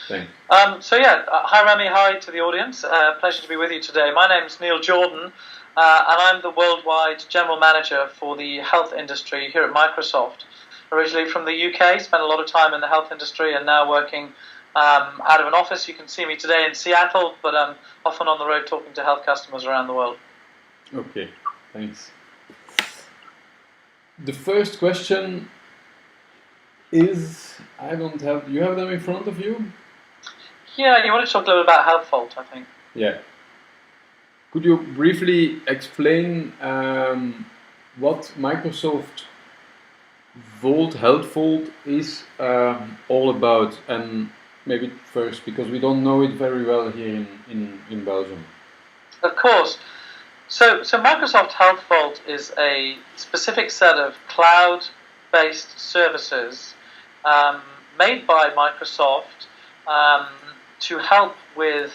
Thanks. Hi Remy, hi to the audience. Pleasure to be with you today. My name's Neil Jordan, and I'm the worldwide general manager for the health industry here at Microsoft. Originally from the UK, spent a lot of time in the health industry, and now working out of an office. You can see me today in Seattle, but I'm often on the road talking to health customers around the world. Okay, thanks. The first question is, you have them in front of you? Yeah, you want to talk a little about Healthvault, I think. Yeah. Could you briefly explain what Microsoft Healthvault is all about? And maybe first, because we don't know it very well here in Belgium. Of course. So Microsoft Healthvault is a specific set of cloud-based services made by Microsoft to help with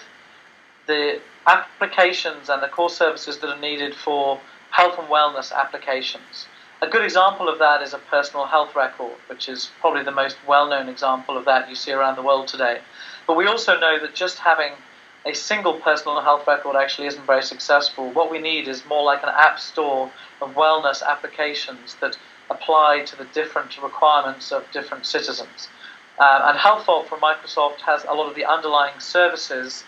the applications and the core services that are needed for health and wellness applications. A good example of that is a personal health record, which is probably the most well-known example of that you see around the world today. But we also know that just having a single personal health record actually isn't very successful. What we need is more like an app store of wellness applications that apply to the different requirements of different citizens. And Healthvault from Microsoft has a lot of the underlying services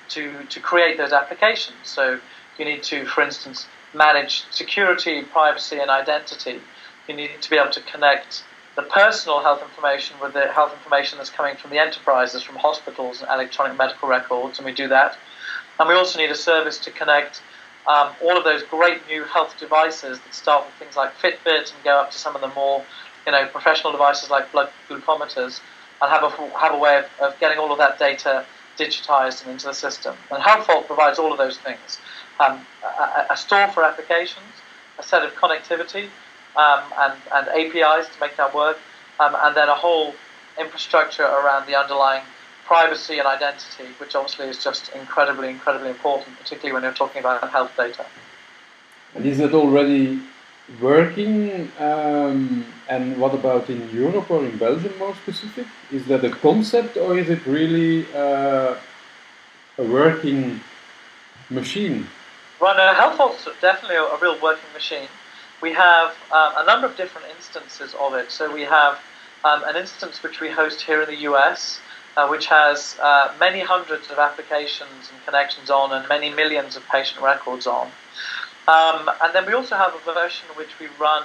to create those applications. So you need to, for instance, manage security, privacy, and identity. You need to be able to connect the personal health information with the health information that's coming from the enterprises, from hospitals and electronic medical records, and we do that. And we also need a service to connect all of those great new health devices that start with things like Fitbit and go up to some of the more professional devices like blood glucometers, and have a way of getting all of that data digitized and into the system. And Healthvault provides all of those things. A store for applications, a set of connectivity, and APIs to make that work, and then a whole infrastructure around the underlying privacy and identity, which obviously is just incredibly, incredibly important, particularly when you're talking about health data. And is it already working? And what about in Europe or in Belgium more specific? Is that a concept, or is it really a working machine? Right, now Healthvault's definitely a real working machine. We have a number of different instances of it. So we have an instance which we host here in the US, which has many hundreds of applications and connections on, and many millions of patient records on. And then we also have a version which we run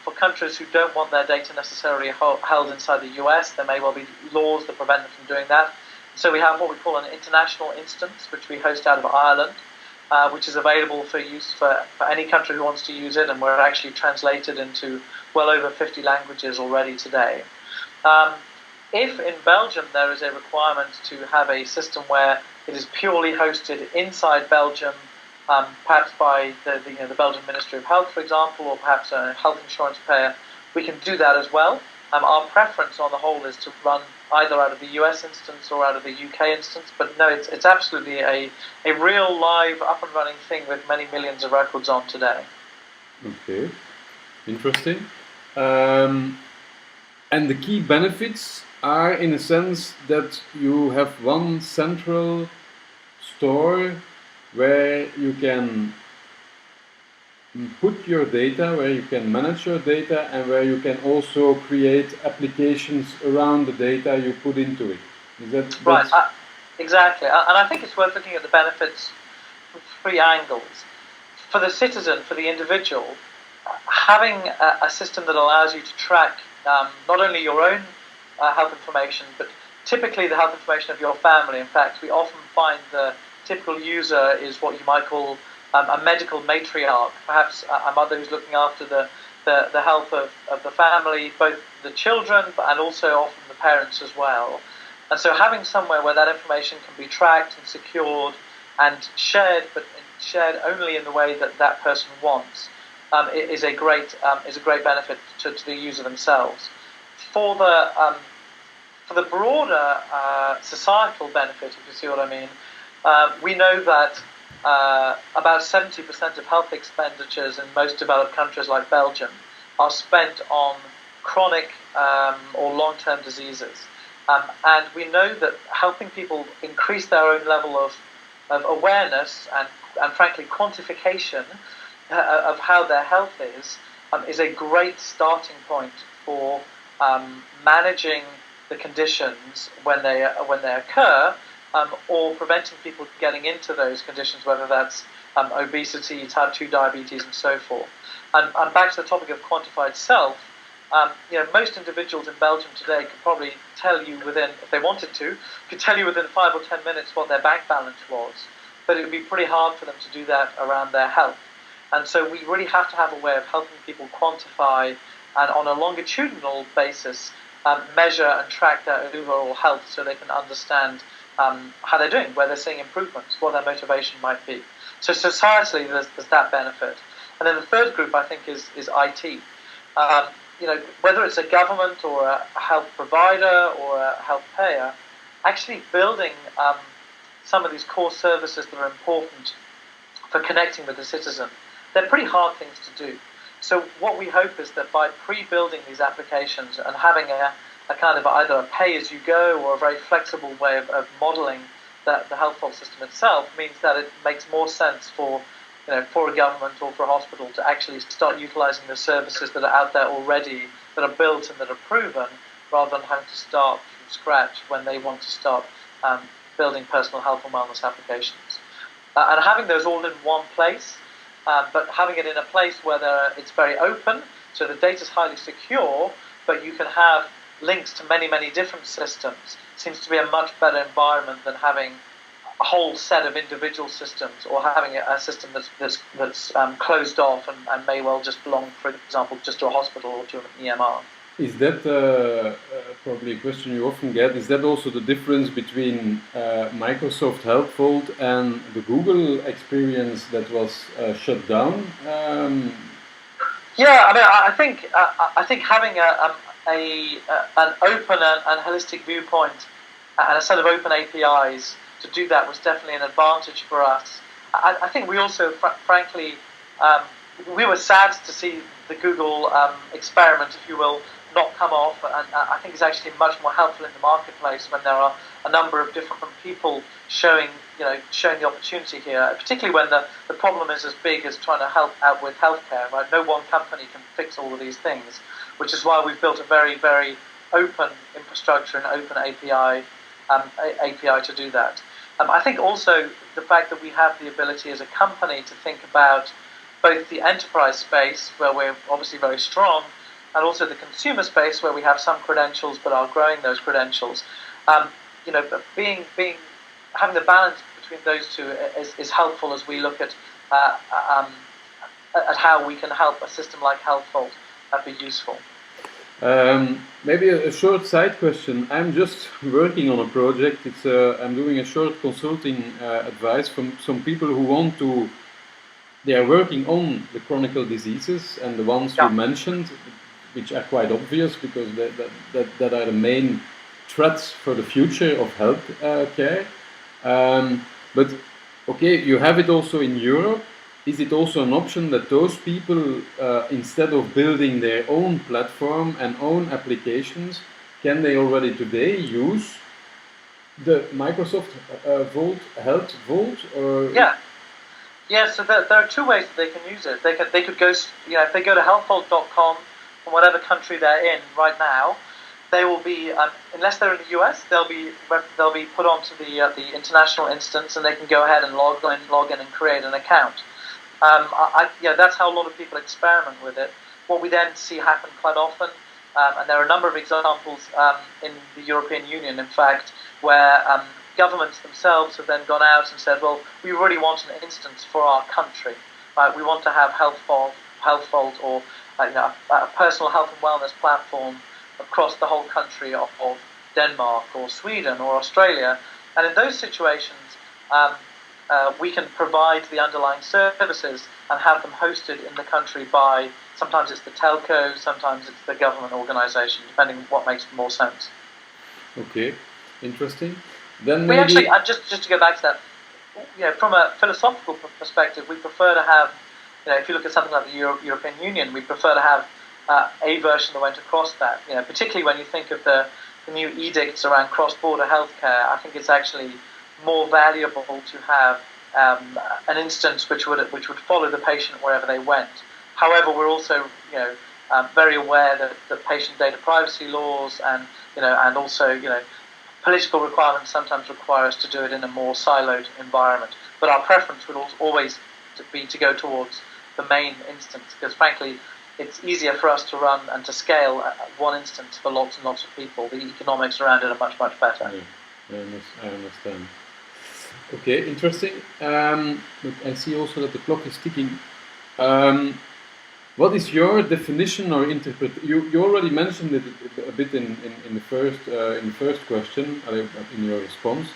for countries who don't want their data necessarily held inside the US. There may well be laws that prevent them from doing that. So we have what we call an international instance, which we host out of Ireland, which is available for use for any country who wants to use it, and we're actually translated into well over 50 languages already today. If in Belgium there is a requirement to have a system where it is purely hosted inside Belgium, perhaps by the Belgian Ministry of Health, for example, or perhaps a health insurance payer, we can do that as well. Our preference on the whole is to run either out of the US instance or out of the UK instance, but no, it's absolutely a real live up and running thing with many millions of records on today. Okay, interesting. And the key benefits are, in a sense, that you have one central store where you can put your data, where you can manage your data, and where you can also create applications around the data you put into it. Is that right? Exactly. And I think it's worth looking at the benefits from three angles. For the citizen, for the individual, having a system that allows you to track not only your own health information, but typically the health information of your family. In fact, we often find the typical user is what you might call a medical matriarch, perhaps a mother who's looking after the health of the family, both the children and also often the parents as well. And so having somewhere where that information can be tracked and secured and shared, but shared only in the way that that person wants, is a great benefit to the user themselves. For the broader societal benefit, if you see what I mean, we know that about 70% of health expenditures in most developed countries like Belgium are spent on chronic or long-term diseases. And we know that helping people increase their own level of awareness and frankly, quantification of how their health is a great starting point for managing the conditions when they occur, or preventing people getting into those conditions, whether that's obesity, type 2 diabetes, and so forth. And back to the topic of quantified self, most individuals in Belgium today could probably tell you within, if they wanted to, could tell you within 5 or 10 minutes what their bank balance was. But it would be pretty hard for them to do that around their health. And so we really have to have a way of helping people quantify and on a longitudinal basis measure and track their overall health so they can understand how they're doing, where they're seeing improvements, what their motivation might be. So societally, there's that benefit. And then the third group, I think, is IT. Whether it's a government or a health provider or a health payer, actually building some of these core services that are important for connecting with the citizen, they're pretty hard things to do. So what we hope is that by pre-building these applications and having a kind of either a pay-as-you-go or a very flexible way of modeling the health system itself means that it makes more sense for a government or for a hospital to actually start utilizing the services that are out there already, that are built and that are proven, rather than having to start from scratch when they want to start building personal health and wellness applications. And having those all in one place, but having it in a place where it's very open, so the data is highly secure, but you can have links to many, many different systems, seems to be a much better environment than having a whole set of individual systems, or having a system that's closed off and may well just belong, for example, just to a hospital or to an EMR. Is that probably a question you often get? Is that also the difference between Microsoft Healthvault and the Google experience that was shut down? Yeah, I mean, I think having an open and holistic viewpoint and a set of open APIs to do that was definitely an advantage for us. I think we also, frankly, we were sad to see the Google experiment, if you will, not come off, and I think it's actually much more helpful in the marketplace when there are a number of different people showing the opportunity here, particularly when the problem is as big as trying to help out with healthcare, right? No one company can fix all of these things, which is why we've built a very, very open infrastructure and open API to do that. I think also the fact that we have the ability as a company to think about both the enterprise space, where we're obviously very strong, and also the consumer space, where we have some credentials but are growing those credentials. Having the balance between those two is helpful as we look at how we can help a system like Healthvault be useful. Maybe a short side question. I'm just working on a project. I'm doing a short consulting advice from some people who want to. They are working on the chronic diseases and the ones you mentioned, which are quite obvious because that are the main threats for the future of health care. But okay, you have it also in Europe. Is it also an option that those people, instead of building their own platform and own applications, can they already today use the Microsoft Healthvault? Or Yeah. So there are two ways that they can use it. They could go, if they go to healthvault.com from whatever country they're in right now, they will be, unless they're in the US, they'll be put onto the international instance, and they can go ahead and log in and create an account. That's how a lot of people experiment with it. What we then see happen quite often, and there are a number of examples in the European Union, in fact, where governments themselves have then gone out and said, well, we really want an instance for our country. Right? We want to have Healthvault or a personal health and wellness platform across the whole country of Denmark or Sweden or Australia. And in those situations, we can provide the underlying services and have them hosted in the country by, sometimes it's the telco, sometimes it's the government organization, depending on what makes more sense. Okay, interesting. Then we actually, just to go back to that, from a philosophical perspective, we prefer to have, if you look at something like the European Union, we prefer to have a version that went across that. Particularly when you think of the the new edicts around cross-border healthcare, I think it's actually more valuable to have an instance which would follow the patient wherever they went. However, we're also very aware that patient data privacy laws and also political requirements sometimes require us to do it in a more siloed environment. But our preference would always be to go towards the main instance, because frankly, it's easier for us to run and to scale one instance for lots and lots of people. The economics around it are much, much better. Yeah, I understand. Okay, interesting. But I see also that the clock is ticking. What is your definition or interpret? You already mentioned it a bit in the first question in your response.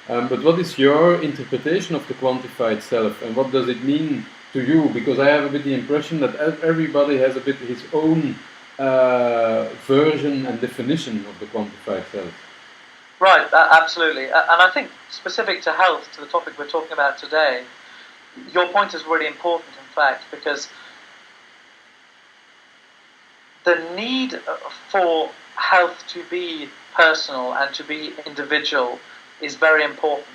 But what is your interpretation of the quantified self, and what does it mean to you? Because I have a bit the impression that everybody has a bit his own version and definition of the quantified self. Right, absolutely. And I think specific to health, to the topic we're talking about today, your point is really important, in fact, because the need for health to be personal and to be individual is very important.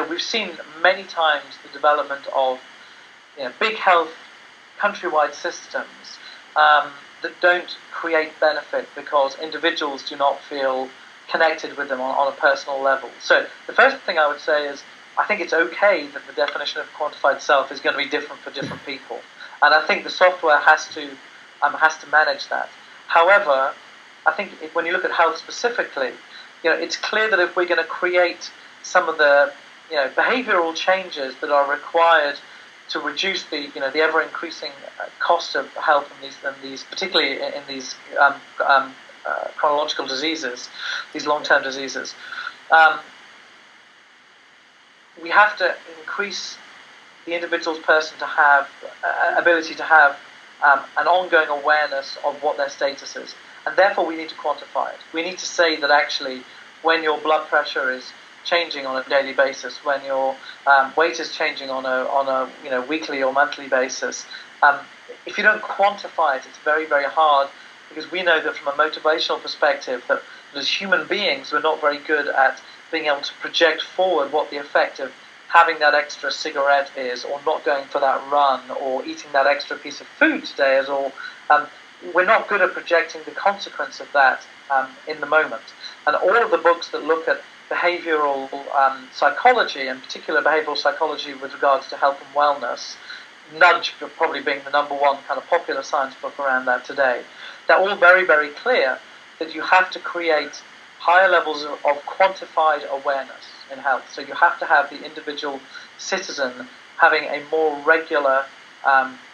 We've seen many times the development of big health countrywide systems that don't create benefit because individuals do not feel connected with them on a personal level. So the first thing I would say is I think it's okay that the definition of quantified self is going to be different for different people, and I think the software has to manage that. However, I think when you look at health specifically, it's clear that if we're going to create some of the behavioural changes that are required to reduce the ever increasing cost of health in these particularly in these chronological diseases, these long-term diseases, we have to increase the individual's ability to have an ongoing awareness of what their status is, and therefore we need to quantify it. We need to say that actually, when your blood pressure is changing on a daily basis, when your weight is changing on a weekly or monthly basis, if you don't quantify it, it's very, very hard, because we know that from a motivational perspective that as human beings we're not very good at being able to project forward what the effect of having that extra cigarette is, or not going for that run, or eating that extra piece of food today is, or we're not good at projecting the consequence of that in the moment. And all of the books that look at behavioral psychology, in particular behavioral psychology with regards to health and wellness, Nudge probably being the number one kind of popular science book around that today, they're all very, very clear that you have to create higher levels of quantified awareness in health. So you have to have the individual citizen having a more regular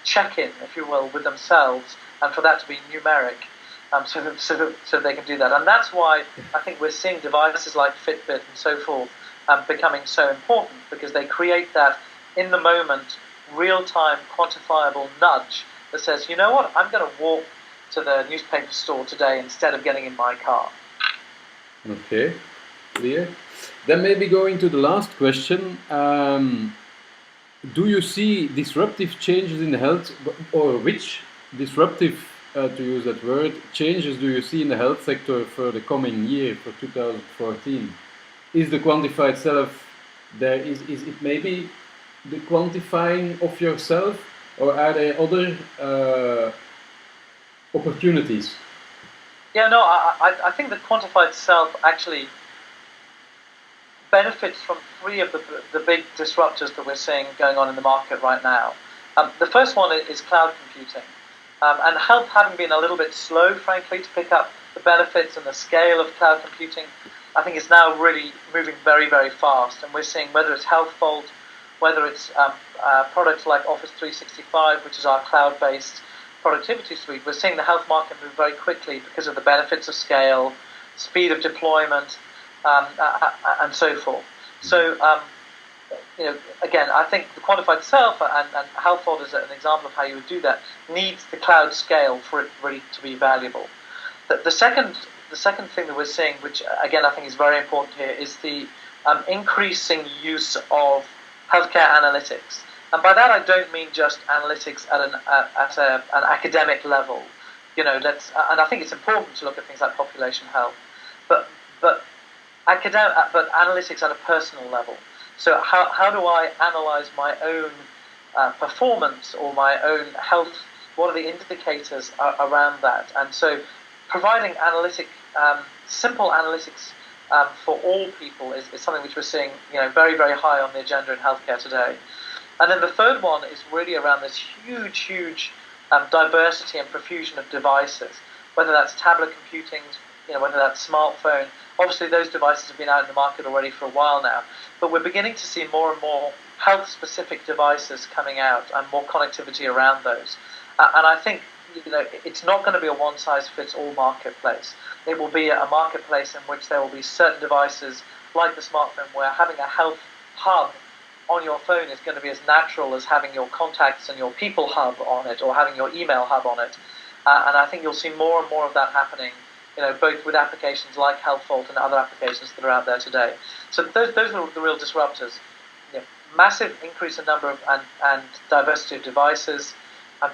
check-in, if you will, with themselves, and for that to be numeric, so they can do that. And that's why I think we're seeing devices like Fitbit and so forth becoming so important, because they create that in the moment, real-time, quantifiable nudge that says, you know what, I'm going to walk to the newspaper store today instead of getting in my car. Okay, clear. Then maybe going to the last question. Do you see disruptive changes in the health, or which disruptive, to use that word, changes do you see in the health sector for the coming year, for 2014? Is the quantified self there? Is it maybe the quantifying of yourself, or are there other opportunities? Yeah, no, I think the quantified self actually benefits from three of the big disruptors that we're seeing going on in the market right now. The first one is cloud computing. And health having been a little bit slow, frankly, to pick up the benefits and the scale of cloud computing, I think it's now really moving very, very fast. And we're seeing whether it's Healthvault, whether it's products like Office 365, which is our cloud-based productivity suite, we're seeing the health market move very quickly because of the benefits of scale, speed of deployment, and so forth. So, again, I think the quantified self and Healthvault is an example of how you would do that, needs the cloud scale for it really to be valuable. The second thing that we're seeing, which again I think is very important here, is the increasing use of healthcare analytics. And by that I don't mean just analytics at an academic level. And I think it's important to look at things like population health. but but analytics at a personal level. So how do I analyze my own performance or my own health? What are the indicators around that? And so providing simple analytics for all people is something which we're seeing, very, very high on the agenda in healthcare today. And then the third one is really around this huge diversity and profusion of devices, whether that's tablet computing, whether that's smartphone. Obviously, those devices have been out in the market already for a while now, but we're beginning to see more and more health-specific devices coming out and more connectivity around those. And I think it's not going to be a one-size-fits-all marketplace. It will be a marketplace in which there will be certain devices, like the smartphone, where having a health hub on your phone is going to be as natural as having your contacts and your people hub on it, or having your email hub on it. And I think you'll see more and more of that happening, both with applications like HealthVault and other applications that are out there today. So those are the real disruptors. Massive increase in number of and diversity of devices,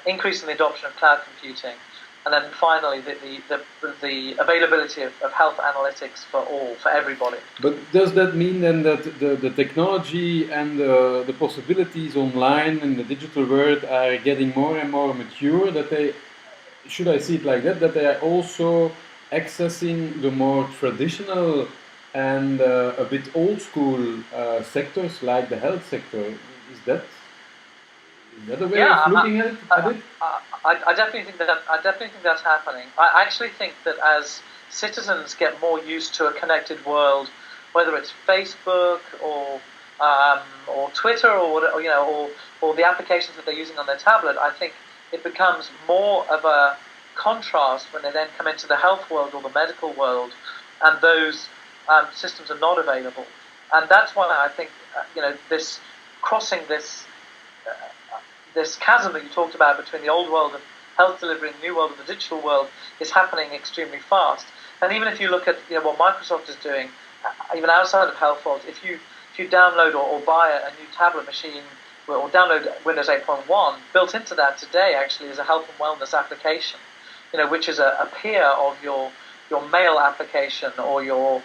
increase in the adoption of cloud computing, and then finally the availability of health analytics for everybody. But does that mean then that the technology and the possibilities online in the digital world are getting more and more mature, that they, should I see it like that they are also accessing the more traditional and a bit old school sectors like the health sector? Is that a way of looking at it? I definitely think that's happening. I actually think that as citizens get more used to a connected world, whether it's Facebook or Twitter or the applications that they're using on their tablet, I think it becomes more of a contrast when they then come into the health world or the medical world, and those systems are not available. And that's why I think this crossing this chasm that you talked about between the old world of health delivery and the new world of the digital world is happening extremely fast. And even if you look at what Microsoft is doing, even outside of HealthVault, if you download or buy a new tablet machine or download Windows 8.1, built into that today actually is a health and wellness application, which is a peer of your mail application or your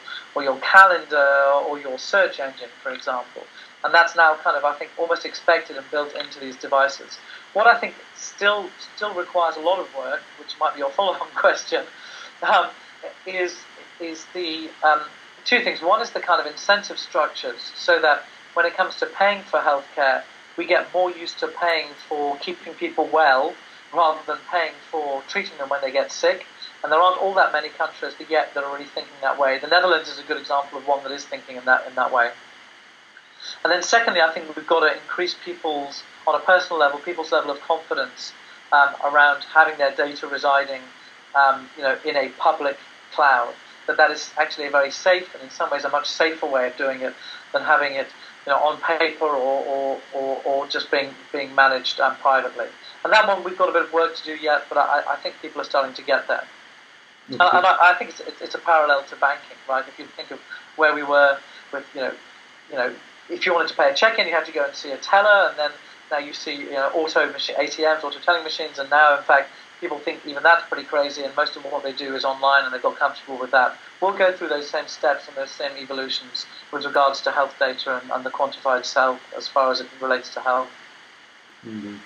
calendar or your search engine, for example. And that's now kind of, I think, almost expected and built into these devices. What I think still requires a lot of work, which might be your follow-on question, is the two things. One is the kind of incentive structures, so that when it comes to paying for healthcare, we get more used to paying for keeping people well rather than paying for treating them when they get sick. And there aren't all that many countries yet that are already thinking that way. The Netherlands is a good example of one that is thinking in that way. And then secondly, I think we've got to increase people's level of confidence around having their data residing, in a public cloud. That is actually a very safe and in some ways a much safer way of doing it than having it, on paper or just being managed privately. And that one we've got a bit of work to do yet, but I think people are starting to get there. Okay. And I think it's a parallel to banking, right? If you think of where we were with, if you wanted to pay a check-in, you had to go and see a teller, and then now you see ATMs, auto-telling machines, and now, in fact, people think even that's pretty crazy, and most of what they do is online, and they've got comfortable with that. We'll go through those same steps and those same evolutions with regards to health data and the quantified self as far as it relates to health. Mm-hmm.